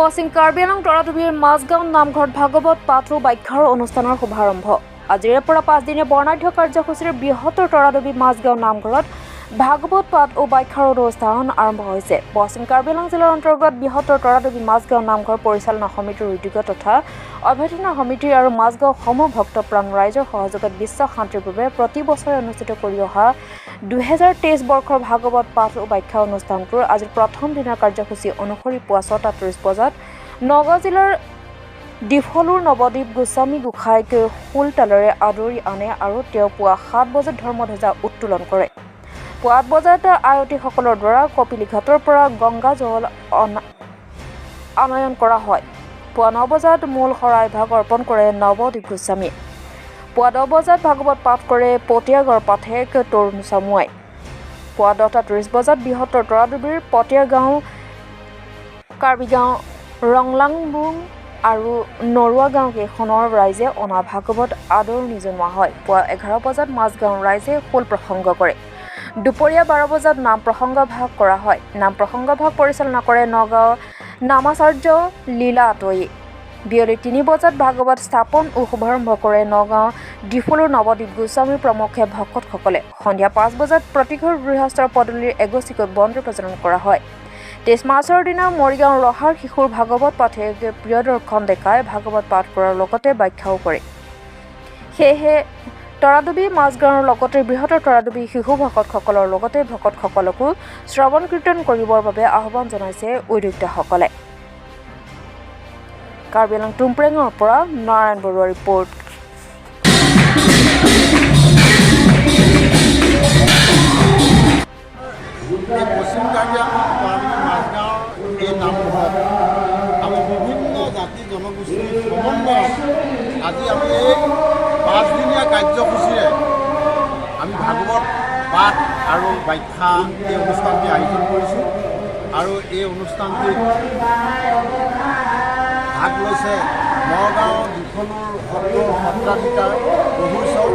পশ্চিম কাৰ্বি আংলং তৰাতুবীৰ মাজগাঁও নামঘৰত ভাগৱত পাঠ আৰু ব্যাখ্যাৰ অনুষ্ঠানৰ শুভাৰম্ভ। আজিৰে পৰা 5 দিনীয়া বৰ্ণাঢ্য কাৰ্যসূচীৰ বৃহত্তৰ তৰাতুবী মাজগাঁও নামঘৰত ভাগৱত পাঠ আৰু ব্যাখ্যাৰ অনুষ্ঠান আৰম্ভ হৈছে। পশ্চিম কাৰ্বি আংলং জিলাৰ অন্তৰ্গত বৃহত্তৰ তৰাতুবী মাজগাঁও নামঘৰ পৰিচালনা সমিতিৰ উদ্যোগত তথা অভ্যৰ্থনা সমিতিৰ আৰু মাজগাঁও সমূহ ভক্তপ্ৰাণ ৰাইজৰ সহযোগত বিশ্ব শান্তিৰ বাবে প্ৰতি বছৰে অনুষ্ঠিত কৰি অহা 2023 বৰ্ষৰ ভাগৱত পাঠ আৰু ব্যাখ্যা অনুষ্ঠানটোৰ আজি প্ৰথম দিনৰ কাৰ্যসূচী অনুসৰি পুৱা 6:30 বজাত নগাঁও জিলাৰ ডিফলুৰ নৱদ্বীপ গোস্বামী গোসাঁইক খোল তালেৰে আদৰি আনে আৰু তেওঁ পুৱা 7 বজাত ধৰ্মধ্বজা উত্তোলন কৰে। পুৱা 8 বজাত আয়তীসকলৰ দ্বাৰা কপিলী ঘাটৰ পৰা গংগা জল আনয়ন কৰা হয়। পুৱা 9 বজাত মূল শৰাইভাগ অৰ্পণ কৰে নৱদ্বীপ গোস্বামীয়ে। পুৱা 10 বজাত ভাগৱত পাঠ কৰে পতীয়াগড় পাঠেক তৰুণ চামুৱাই। পুৱা 10:30 বজাত বৃহত্তৰ তৰাতুবীৰ পতীয়া গাঁও, কাৰ্বিগাঁও, ৰংলাংবুং আৰু নৰুৱা গাঁও কেইখনৰ ৰাইজে অনা ভাগৱত আদৰণি জনোৱা হয়। পুৱা 11 বজাত মাজগাঁৱৰ ৰাইজে খোল প্ৰসংগ কৰে। দুপৰীয়া 12 বজাত নাম প্ৰসংগ ভাগ কৰা হয়। নাম প্ৰসংগ ভাগ পৰিচালনা কৰে নগাঁও নামাচাৰ্য লীলা আতয়ে। বিয়লি 3 বজাত ভাগৱত স্থাপন ও শুভাৰম্ভ কৰে নগাঁও ডিফলুৰ নৱদ্বীপ গোস্বামী প্ৰমুখ্যে ভকতসকলে। সন্ধিয়া 5 বজাত প্ৰতিঘৰ গৃহস্থৰ পদূলিৰ এগছিকৈ বন্তি প্ৰজ্বলন কৰা হয়। 23 মাৰ্চৰ দিনা মৰিগাঁও ৰহাৰ শিশুৰ ভাগৱত পাঠে প্ৰিয়দৰ্শন ডেকাই ভাগৱত পাঠ কৰাৰ লগতে ব্যাখ্যাও কৰে। সেয়েহে তৰাতুবী মাজগাঁৱৰ লগতে বৃহত্তৰ তৰাতুবী শিশু ভকতসকলৰ লগতে ভকতসকলকো শ্ৰৱণ কীৰ্তন কৰিবৰ বাবে আহ্বান জনাইছে উদ্যোক্তাসকলে। কাৰ্বি আংলং টুমপ্ৰেঙৰ পৰা নাৰায়ণ বৰুৱাৰ ৰিপৰ্ট। পশ্চিম কাৰ্বি আংলং মাজগাঁৱৰ এই নামঘৰত আমি বিভিন্ন জাতি জনগোষ্ঠীৰ সমন্বয়ত আজি আমি এই 5 দিনীয়া কাৰ্যসূচীৰে আমি ভাগৱত পাঠ আৰু ব্যাখ্যা এই অনুষ্ঠানটি আয়োজন কৰিছোঁ আৰু এই অনুষ্ঠানটিত ভাগ লৈছে নগাঁও ডিফলুৰ সত্ৰাধিকাৰ প্ৰভুশ্বৰ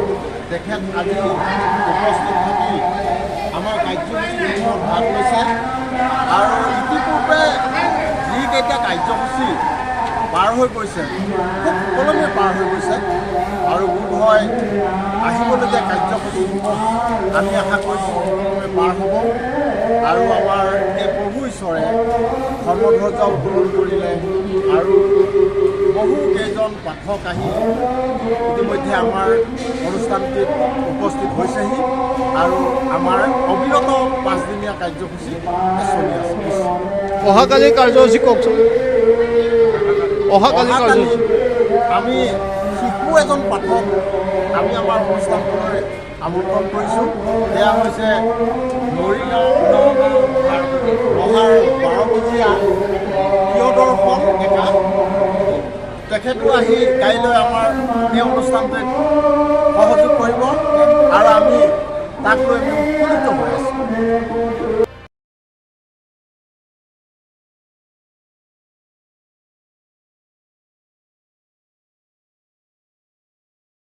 তেখেত আজি উপস্থিত থাকি আমাৰ কাৰ্যসূচীসমূহত ভাগ লৈছে আৰু ইতিপূৰ্বে যিকেইটা কাৰ্যসূচী পাৰ হৈ গৈছে খুব সুকলমে পাৰ হৈ গৈছে আৰু বোধ হয় আহিবলগীয়া কাৰ্যসূচীসমূহ আমি আশা কৰিছোঁ সুকলমে পাৰ হ'ব আৰু আমাৰ এই প্ৰভু ঈশ্বৰে ধৰ্মধ্বজা উত্তোলন কৰিলে আৰু বহুকেইজন পাঠক আহি ইতিমধ্যে আমাৰ অনুষ্ঠানটিত উপস্থিত হৈছেহি আৰু আমাৰ অবিৰত 5 দিনীয়া কাৰ্যসূচী চলি আছে। অহাকালি কাৰ্যসূচী কওকচোন। অহাকালি আমি শিশু এজন পাঠক আমি আমাৰ অনুষ্ঠানখনলৈ আমন্ত্ৰণ কৰিছোঁ। সেয়া হৈছে মৰিগাঁও ৰহাৰ 12 বজীয়া প্ৰিয়দৰ্শন ডেকা। তেখেতো আহি কাইলৈ আমাৰ এই অনুষ্ঠানটোত সহযোগ কৰিব আৰু আমি তাক লৈ উৎফুল্লিত হৈ আছোঁ।